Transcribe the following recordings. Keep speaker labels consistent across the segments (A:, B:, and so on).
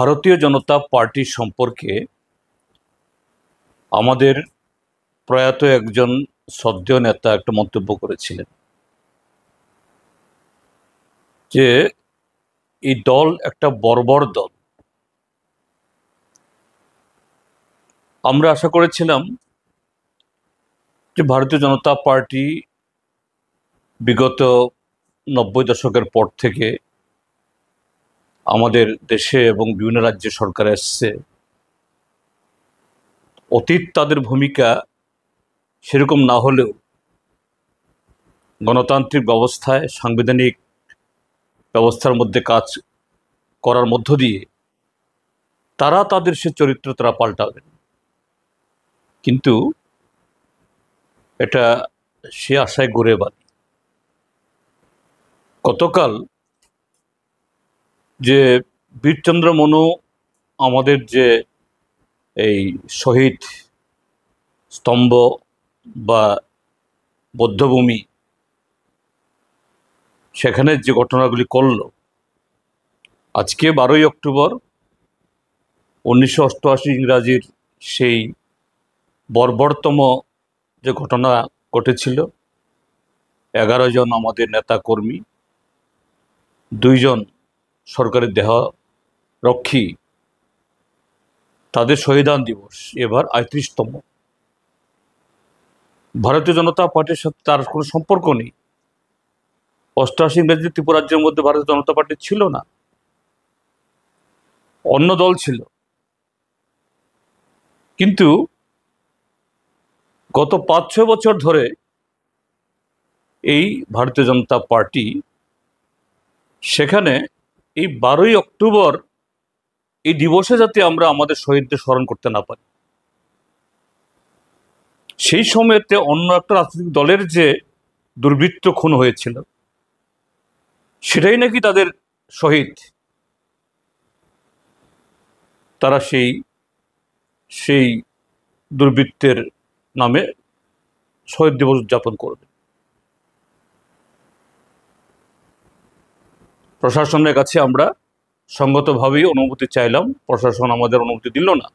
A: ভারতীয় জনতা পার্টি সম্পর্কে আমাদের প্রয়াত একজন শ্রদ্ধেয় নেতা একটা মন্তব্য করেছিলেন যে এই দল একটা বর্বর দল। আমরা আশা করেছিলাম যে ভারতীয় জনতা পার্টি বিগত 90 দশকের পর থেকে আমাদের দেশে এবং বিভিন্ন রাজ্যে সরকার এসছে, অতীত তাদের ভূমিকা সেরকম না হলেও গণতান্ত্রিক ব্যবস্থায় সাংবিধানিক ব্যবস্থার মধ্যে কাজ করার মধ্য দিয়ে তারা তাদের সে চরিত্র তারা পাল্টাবেন। কিন্তু এটা সে আশায় গড়ে বাঁধে। গতকাল যে বীরচন্দ্র মনু আমাদের যে এই শহীদ স্তম্ভ বা বৌদ্ধভূমি সেখানে যে ঘটনাগুলি করল, আজকে 12ই অক্টোবর 1988 ইংরাজির সেই বর্বরতম যে ঘটনা ঘটেছিল, 11 জন আমাদের নেতা কর্মী, 2 জন সরকারি দেহরক্ষী, তাদের শহীদান দিবস এবার 38তম। ভারতীয় জনতা পার্টির সাথে তার কোনো সম্পর্ক নেই। 88 ইংরেজি ত্রিপুরাজ্যের মধ্যে ভারতীয় জনতা পার্টি ছিল না, অন্য দল ছিল। কিন্তু গত 5-6 বছর ধরে এই ভারতীয় জনতা পার্টি সেখানে এই 12ই অক্টোবর এই দিবসে যাতে আমরা আমাদের শহীদদের স্মরণ করতে না পারি, সেই সময়তে অন্য একটা রাজনৈতিক দলের যে দুর্বৃত্ত খুন হয়েছিল সেটাই নাকি তাদের শহীদ, তারা সেই দুর্বৃত্তের নামে শহীদ দিবস উদযাপন করবে। প্রশাসনের কাছে আমরা সঙ্গতভাবেই অনুমতি চাইলাম, প্রশাসন আমাদের অনুমতি দিল না।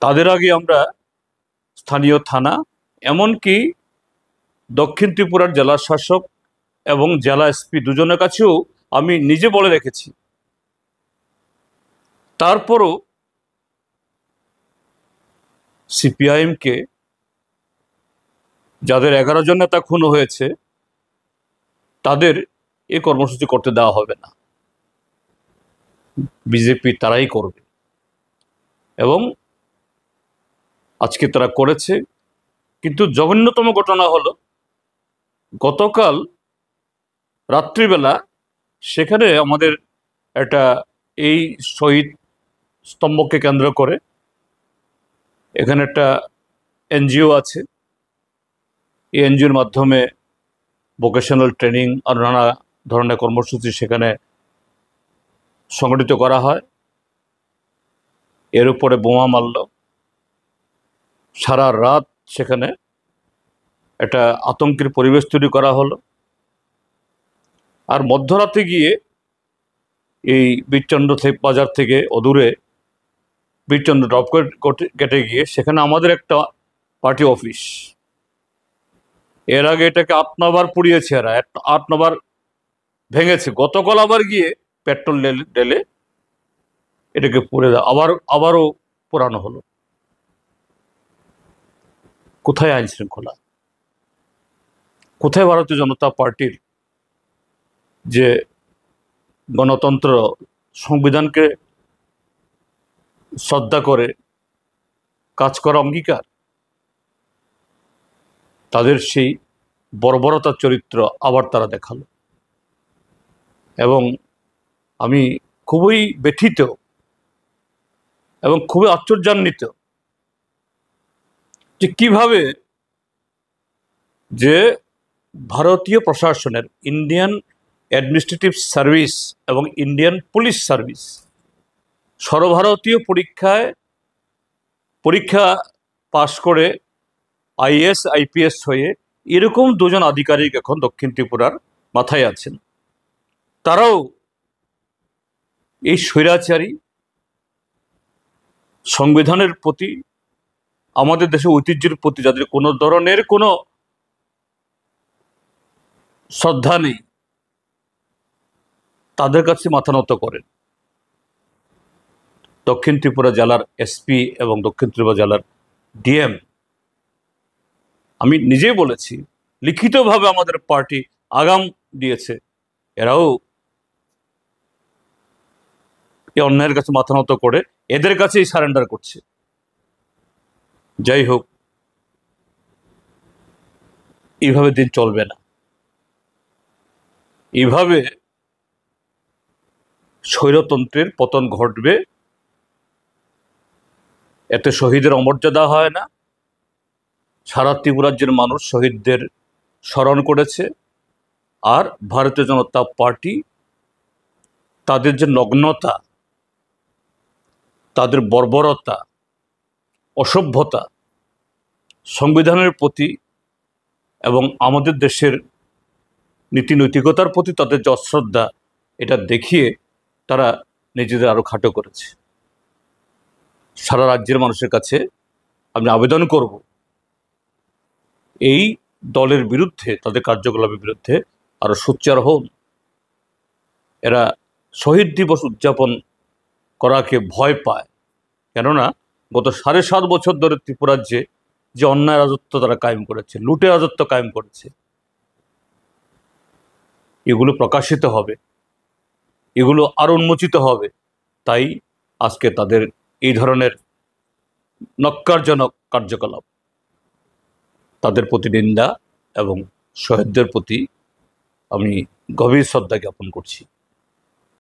A: তাদের আগে আমরা স্থানীয় থানা, এমনকি দক্ষিণ ত্রিপুরার জেলা শাসক এবং জেলা এসপি দুজনের কাছেও আমি নিজে বলে রেখেছি। তারপরও সিপিআইএমকে, যাদের 11 জন নেতা খুন হয়েছে, তাদের এই কর্মসূচি করতে দেওয়া হবে না। বিজেপি তারাই করবে এবং আজকে তারা করেছে। কিন্তু জঘন্যতম ঘটনা হলো গতকাল রাত্রিবেলা সেখানে আমাদের একটা এই শহীদ স্তম্ভকে কেন্দ্র করে এখানে একটা এনজিও আছে। এই এনজিওর মাধ্যমে ভোকেশনাল ট্রেনিং আর নানা ধরনের কর্মসূচি সেখানে সংগঠিত করা হয়। এর উপরে বোমা মারল, সারা রাত সেখানে একটা আতঙ্কের পরিবেশ তৈরি করা হলো। আর মধ্যরাতে গিয়ে এই বীরচন্দ্র বাজার থেকে অদূরে বীরচন্দ্র ড্রপ গেটে গিয়ে সেখানে আমাদের একটা পার্টি অফিস, এর আগে এটাকে 8-9 বার পুড়িয়েছে, এরা 8-9 বার ভেঙেছে। গতকাল আবার গিয়ে পেট্রোল ঢেলে এটাকে পুড়ে দেওয়া, আবারও পোড়ানো হলো। কোথায় আইন শৃঙ্খলা? কোথায় ভারতীয় জনতা পার্টির যে গণতন্ত্র, সংবিধানকে শ্রদ্ধা করে কাজ করা অঙ্গীকার? তাদের সেই বর্বরতার চরিত্র আবার তারা দেখালো এবং আমি খুবই ব্যথিত এবং খুবই আশ্চর্যান্বিত যে কিভাবে যে ভারতীয় প্রশাসনের, ইন্ডিয়ান অ্যাডমিনিস্ট্রেটিভ সার্ভিস এবং ইন্ডিয়ান পুলিশ সার্ভিস সর্বভারতীয় পরীক্ষা পাশ করে আইএস আইপিএস হয়ে এরকম 2 জন আধিকারিক এখন দক্ষিণ ত্রিপুরার মাথায় আছেন। তারাও এই স্বৈরাচারী সংবিধানের প্রতি, আমাদের দেশের ঐতিহ্যের প্রতি যাদের কোনো ধরনের কোনো শ্রদ্ধা নেই, তাদের কাছে মাথা নত করেন। দক্ষিণ ত্রিপুরা জেলার এসপি এবং দক্ষিণ ত্রিপুরা জেলার ডিএম, আমি নিজেই বলেছি, লিখিতভাবে আমাদের পার্টি আগাম দিয়েছে, এরাও এই অন্যায়ের কাছে মাথা নত করে এদের কাছেই সারেন্ডার করছে। যাই হোক, এইভাবে দিন চলবে না। এইভাবে স্বৈরতন্ত্রের পতন ঘটবে, এতে শহীদের অমর্যাদা হয় না। সারা ত্রিপুরাজ্যের মানুষ শহীদদের স্মরণ করেছে, আর ভারতীয় জনতা পার্টি তাদের যে নগ্নতা, তাদের বর্বরতা, অসভ্যতা, সংবিধানের প্রতি এবং আমাদের দেশের নীতি নৈতিকতার প্রতি তাদের যে অশ্রদ্ধা, এটা দেখিয়ে তারা নিজেদের আরো খাটো করেছে। সারা রাজ্যের মানুষের কাছে আমি আবেদন করব, এই দলের বিরুদ্ধে, তাদের কার্যকলাপের বিরুদ্ধে আরো সোচ্চার হন। এরা শহীদ দিবস উদযাপন করাকে ভয় পায়, কেননা গত 7.5 বছর ধরে ত্রিপুরাজ্যে যে অন্যায় রাজত্ব তারা কায়েম করেছে, লুটে রাজত্ব কায়েম করেছে, এগুলো প্রকাশিত হবে, এগুলো আরো উন্মোচিত হবে। তাই আজকে তাদের এই ধরনের নক্কারজনক কার্যকলাপ, তাদের প্রতি নিন্দা এবং শহীদদের প্রতি আমি গভীর শ্রদ্ধা জ্ঞাপন করছি।